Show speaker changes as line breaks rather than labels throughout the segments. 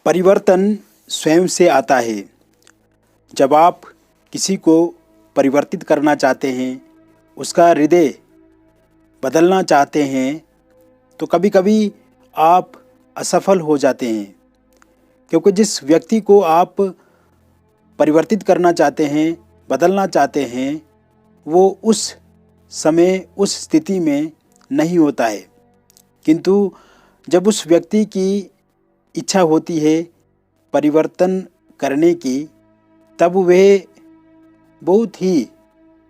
परिवर्तन स्वयं से आता है। जब आप किसी को परिवर्तित करना चाहते हैं, उसका हृदय बदलना चाहते हैं, तो कभी कभी आप असफल हो जाते हैं, क्योंकि जिस व्यक्ति को आप परिवर्तित करना चाहते हैं, बदलना चाहते हैं, वो उस समय उस स्थिति में नहीं होता है। किंतु जब उस व्यक्ति की इच्छा होती है परिवर्तन करने की, तब वह बहुत ही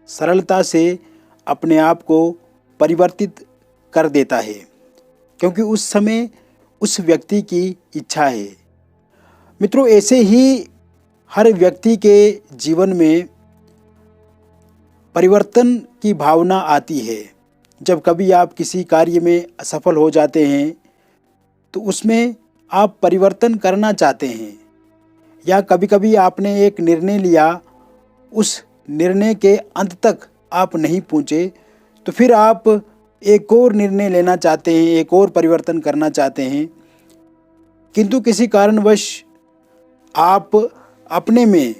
सरलता से अपने आप को परिवर्तित कर देता है, क्योंकि उस समय उस व्यक्ति की इच्छा है। मित्रों, ऐसे ही हर व्यक्ति के जीवन में परिवर्तन की भावना आती है। जब कभी आप किसी कार्य में असफल हो जाते हैं, तो उसमें आप परिवर्तन करना चाहते हैं, या कभी कभी आपने एक निर्णय लिया, उस निर्णय के अंत तक आप नहीं पहुँचे, तो फिर आप एक और निर्णय लेना चाहते हैं, एक और परिवर्तन करना चाहते हैं, किंतु किसी कारणवश आप अपने में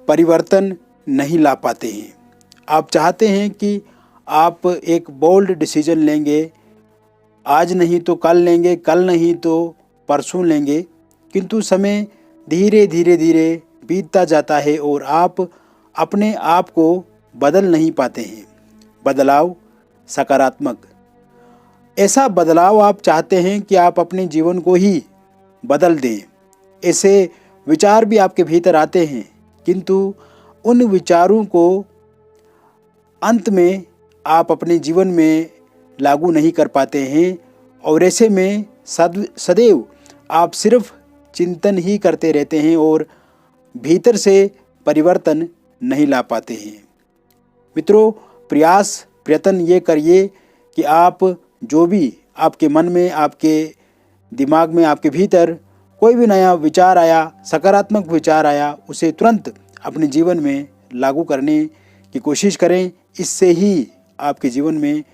परिवर्तन नहीं ला पाते हैं। आप चाहते हैं कि आप एक बोल्ड डिसीजन लेंगे, आज नहीं तो कल लेंगे, कल नहीं तो परसों लेंगे, किंतु समय धीरे धीरे बीतता जाता है और आप अपने आप को बदल नहीं पाते हैं। बदलाव सकारात्मक, ऐसा बदलाव आप चाहते हैं कि आप अपने जीवन को ही बदल दें। ऐसे विचार भी आपके भीतर आते हैं, किंतु उन विचारों को अंत में आप अपने जीवन में लागू नहीं कर पाते हैं, और ऐसे में सदैव आप सिर्फ चिंतन ही करते रहते हैं और भीतर से परिवर्तन नहीं ला पाते हैं। मित्रों, प्रयत्न ये करिए कि आप जो भी आपके मन में, आपके दिमाग में, आपके भीतर कोई भी नया विचार आया, सकारात्मक विचार आया, उसे तुरंत अपने जीवन में लागू करने की कोशिश करें। इससे ही आपके जीवन में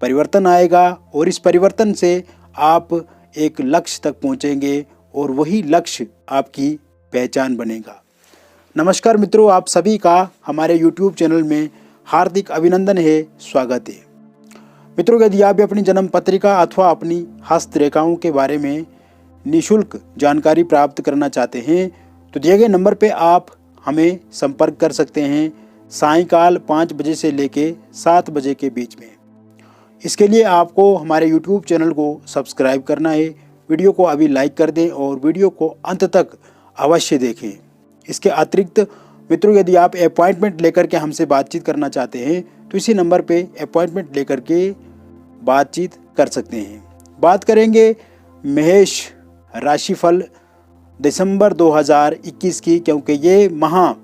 परिवर्तन आएगा और इस परिवर्तन से आप एक लक्ष्य तक पहुंचेंगे और वही लक्ष्य आपकी पहचान बनेगा। नमस्कार मित्रों, आप सभी का हमारे YouTube चैनल में हार्दिक अभिनंदन है, स्वागत है। मित्रों, यदि आप भी अपनी जन्म पत्रिका अथवा अपनी हस्तरेखाओं के बारे में निःशुल्क जानकारी प्राप्त करना चाहते हैं, तो दिए गए नंबर पे आप हमें संपर्क कर सकते हैं सायंकाल 5 बजे से लेके 7 बजे के बीच में। इसके लिए आपको हमारे YouTube चैनल को सब्सक्राइब करना है, वीडियो को अभी लाइक कर दें और वीडियो को अंत तक अवश्य देखें। इसके अतिरिक्त मित्रों, यदि आप अपॉइंटमेंट लेकर के हमसे बातचीत करना चाहते हैं, तो इसी नंबर पे अपॉइंटमेंट लेकर के बातचीत कर सकते हैं। बात करेंगे मेष राशिफल दिसंबर 2021 की, क्योंकि ये माह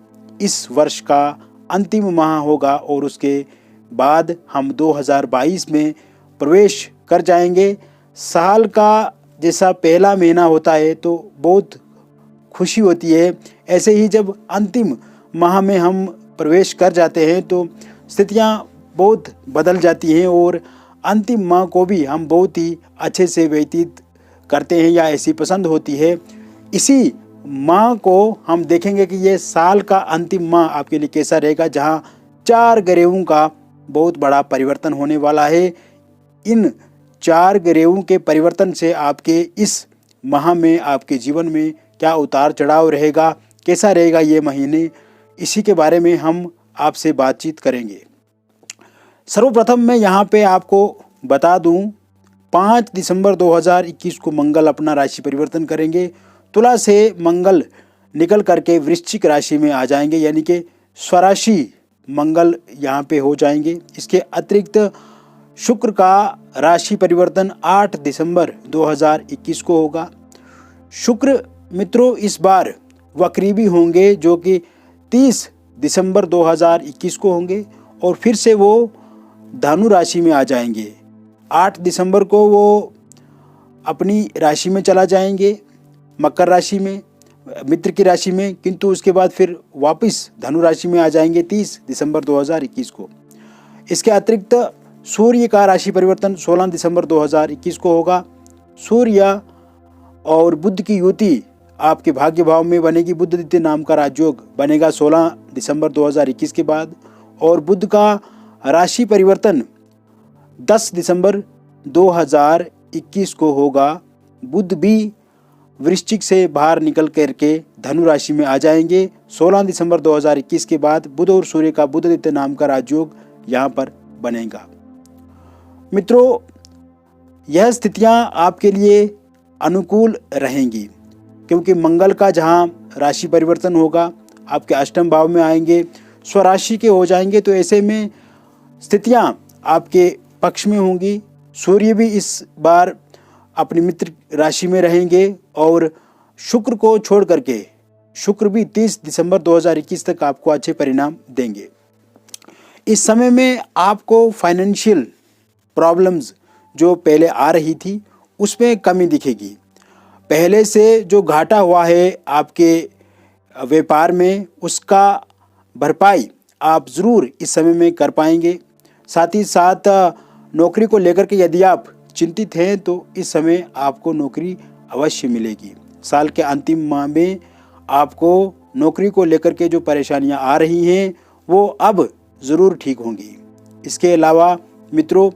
इस वर्ष का अंतिम माह होगा और उसके बाद हम 2022 में प्रवेश कर जाएंगे। साल का जैसा पहला महीना होता है तो बहुत खुशी होती है, ऐसे ही जब अंतिम माह में हम प्रवेश कर जाते हैं तो स्थितियां बहुत बदल जाती हैं और अंतिम माह को भी हम बहुत ही अच्छे से व्यतीत करते हैं या ऐसी पसंद होती है। इसी माह को हम देखेंगे कि ये साल का अंतिम माह आपके लिए कैसा रहेगा, जहाँ 4 ग्रहों का बहुत बड़ा परिवर्तन होने वाला है। इन 4 ग्रहों के परिवर्तन से आपके इस माह में, आपके जीवन में क्या उतार चढ़ाव रहेगा, कैसा रहेगा ये महीने, इसी के बारे में हम आपसे बातचीत करेंगे। सर्वप्रथम मैं यहाँ पे आपको बता दूँ, 5 दिसंबर 2021 को मंगल अपना राशि परिवर्तन करेंगे। तुला से मंगल निकल करके वृश्चिक राशि में आ जाएंगे, यानी कि स्वराशि मंगल यहाँ पे हो जाएंगे। इसके अतिरिक्त शुक्र का राशि परिवर्तन 8 दिसंबर 2021 को होगा। शुक्र मित्रों इस बार वक्री भी होंगे, जो कि 30 दिसंबर 2021 को होंगे और फिर से वो धनु राशि में आ जाएंगे। 8 दिसंबर को वो अपनी राशि में चला जाएंगे, मकर राशि में, मित्र की राशि में, किंतु उसके बाद फिर वापस धनु राशि में आ जाएंगे 30 दिसंबर 2021 को। इसके अतिरिक्त सूर्य का राशि परिवर्तन 16 दिसंबर 2021 को होगा। सूर्य और बुध की युति आपके भाग्य भाव में बनेगी बुधादित्य नाम का राजयोग बनेगा 16 दिसंबर 2021 के बाद। और बुध का राशि परिवर्तन 10 दिसंबर 2021 को होगा। बुध भी वृश्चिक से बाहर निकल करके धनु राशि में आ जाएंगे। 16 दिसंबर 2021 के बाद बुध और सूर्य का बुधादित्य नाम का राजयोग यहाँ पर बनेगा। मित्रों, यह स्थितियाँ आपके लिए अनुकूल रहेंगी क्योंकि मंगल का जहाँ राशि परिवर्तन होगा आपके अष्टम भाव में आएंगे, स्वराशि के हो जाएंगे, तो ऐसे में स्थितियाँ आपके पक्ष में होंगी। सूर्य भी इस बार अपनी मित्र राशि में रहेंगे और शुक्र को छोड़ करके शुक्र भी 30 दिसंबर 2021 तक आपको अच्छे परिणाम देंगे। इस समय में आपको फाइनेंशियल प्रॉब्लम्स जो पहले आ रही थी उसमें कमी दिखेगी। पहले से जो घाटा हुआ है आपके व्यापार में उसका भरपाई आप ज़रूर इस समय में कर पाएंगे। साथ ही साथ नौकरी को लेकर के यदि आप चिंतित हैं तो इस समय आपको नौकरी अवश्य मिलेगी। साल के अंतिम माह में आपको नौकरी को लेकर के जो परेशानियां आ रही हैं वो अब ज़रूर ठीक होंगी। इसके अलावा मित्रों,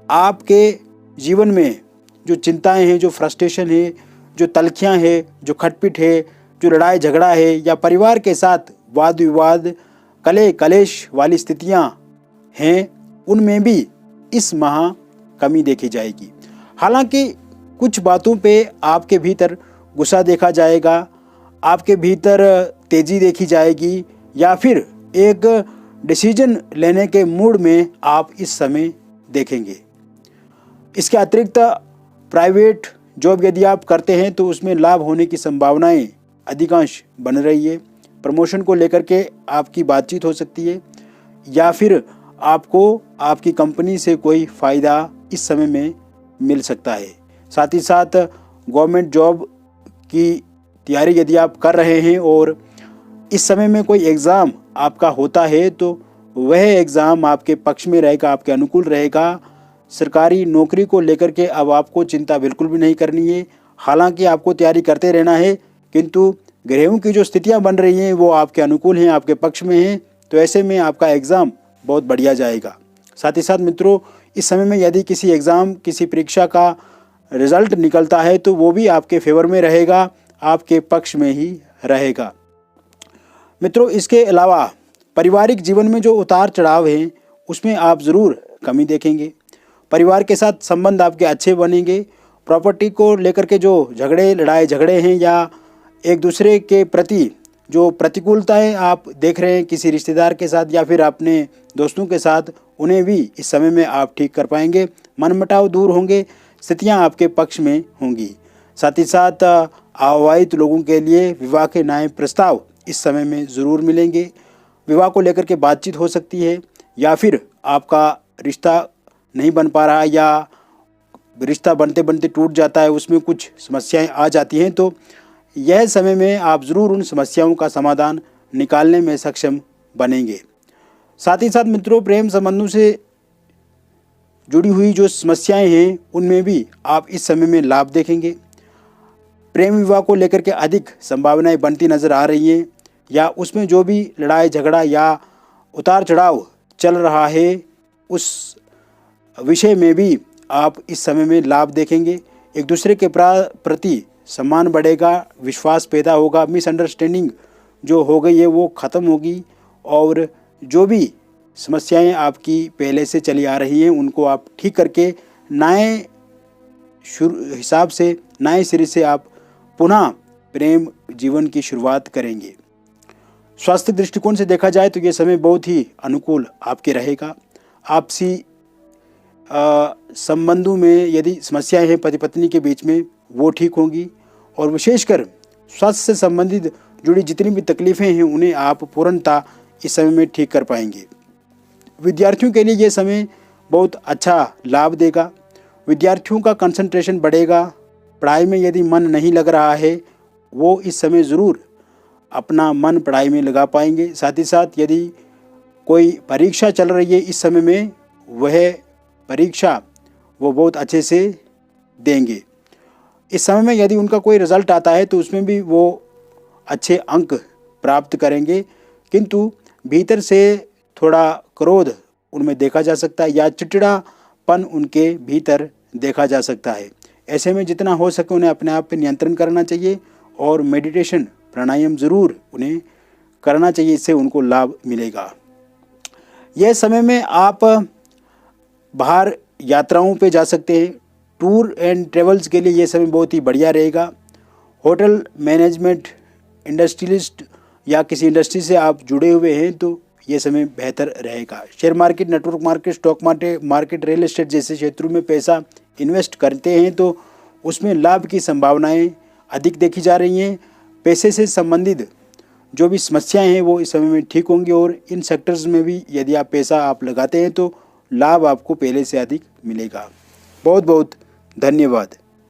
आपके जीवन में जो चिंताएं हैं, जो फ्रस्ट्रेशन है, जो तलखियां हैं, जो खटपिट है, जो लड़ाई झगड़ा है या परिवार के साथ वाद विवाद कले कलेश वाली स्थितियां हैं, उनमें भी इस माह कमी देखी जाएगी। हालांकि कुछ बातों पे आपके भीतर गुस्सा देखा जाएगा, आपके भीतर तेजी देखी जाएगी या फिर एक डिसीजन लेने के मूड में आप इस समय देखेंगे। इसके अतिरिक्त प्राइवेट जॉब यदि आप करते हैं तो उसमें लाभ होने की संभावनाएं अधिकांश बन रही है। प्रमोशन को लेकर के आपकी बातचीत हो सकती है या फिर आपको आपकी कंपनी से कोई फ़ायदा इस समय में मिल सकता है। साथ ही साथ गवर्नमेंट जॉब की तैयारी यदि आप कर रहे हैं और इस समय में कोई एग्ज़ाम आपका होता है तो वह एग्ज़ाम आपके पक्ष में रहेगा, आपके अनुकूल रहेगा। सरकारी नौकरी को लेकर के अब आपको चिंता बिल्कुल भी नहीं करनी है। हालांकि आपको तैयारी करते रहना है, किंतु ग्रहों की जो स्थितियां बन रही हैं वो आपके अनुकूल हैं, आपके पक्ष में हैं, तो ऐसे में आपका एग्ज़ाम बहुत बढ़िया जाएगा। साथ ही साथ मित्रों, इस समय में यदि किसी एग्ज़ाम, किसी परीक्षा का रिज़ल्ट निकलता है तो वो भी आपके फेवर में रहेगा, आपके पक्ष में ही रहेगा। मित्रों, इसके अलावा पारिवारिक जीवन में जो उतार चढ़ाव हैं उसमें आप ज़रूर कमी देखेंगे। परिवार के साथ संबंध आपके अच्छे बनेंगे। प्रॉपर्टी को लेकर के जो लड़ाई झगड़े हैं या एक दूसरे के प्रति जो प्रतिकूलताएं आप देख रहे हैं किसी रिश्तेदार के साथ या फिर अपने दोस्तों के साथ, उन्हें भी इस समय में आप ठीक कर पाएंगे। मनमुटाव दूर होंगे, स्थितियां आपके पक्ष में होंगी। साथ ही साथ अविवाहित लोगों के लिए विवाह के नए प्रस्ताव इस समय में ज़रूर मिलेंगे। विवाह को लेकर के बातचीत हो सकती है या फिर आपका रिश्ता नहीं बन पा रहा या रिश्ता बनते बनते टूट जाता है, उसमें कुछ समस्याएं आ जाती हैं, तो यह समय में आप ज़रूर उन समस्याओं का समाधान निकालने में सक्षम बनेंगे। साथ ही साथ मित्रों, प्रेम संबंधों से जुड़ी हुई जो समस्याएं हैं उनमें भी आप इस समय में लाभ देखेंगे। प्रेम विवाह को लेकर के अधिक संभावनाएं बनती नज़र आ रही हैं या उसमें जो भी लड़ाई झगड़ा या उतार चढ़ाव चल रहा है उस विषय में भी आप इस समय में लाभ देखेंगे। एक दूसरे के प्रति सम्मान बढ़ेगा, विश्वास पैदा होगा, मिसअंडरस्टैंडिंग जो हो गई है वो ख़त्म होगी और जो भी समस्याएं आपकी पहले से चली आ रही हैं उनको आप ठीक करके नए हिसाब से, नए सिरे से आप पुनः प्रेम जीवन की शुरुआत करेंगे। स्वास्थ्य दृष्टिकोण से देखा जाए तो ये समय बहुत ही अनुकूल आपके रहेगा। आपसी संबंधों में यदि समस्याएं हैं पति पत्नी के बीच में वो ठीक होंगी और विशेषकर स्वास्थ्य से संबंधित जुड़ी जितनी भी तकलीफ़ें हैं उन्हें आप पूर्णतः इस समय में ठीक कर पाएंगे। विद्यार्थियों के लिए ये समय बहुत अच्छा लाभ देगा। विद्यार्थियों का कंसंट्रेशन बढ़ेगा। पढ़ाई में यदि मन नहीं लग रहा है वो इस समय ज़रूर अपना मन पढ़ाई में लगा पाएंगे। साथ ही साथ यदि कोई परीक्षा चल रही है इस समय में वह परीक्षा वो बहुत अच्छे से देंगे। इस समय में यदि उनका कोई रिज़ल्ट आता है तो उसमें भी वो अच्छे अंक प्राप्त करेंगे, किंतु भीतर से थोड़ा क्रोध उनमें देखा जा सकता है या चिड़चिड़ापन उनके भीतर देखा जा सकता है। ऐसे में जितना हो सके उन्हें अपने आप पे नियंत्रण करना चाहिए और मेडिटेशन प्राणायाम ज़रूर उन्हें करना चाहिए, इससे उनको लाभ मिलेगा। यह समय में आप बाहर यात्राओं पे जा सकते हैं। टूर एंड ट्रेवल्स के लिए ये समय बहुत ही बढ़िया रहेगा। होटल मैनेजमेंट, इंडस्ट्रियलिस्ट या किसी इंडस्ट्री से आप जुड़े हुए हैं तो ये समय बेहतर रहेगा। Share market, network market, stock market, real estate जैसे क्षेत्रों में पैसा इन्वेस्ट करते हैं तो उसमें लाभ की संभावनाएं अधिक देखी जा रही हैं। पैसे से संबंधित जो भी समस्याएं हैं वो इस समय में ठीक होंगी और इन सेक्टर्स में भी यदि आप पैसा लगाते हैं तो लाभ आपको पहले से अधिक मिलेगा। बहुत बहुत धन्यवाद।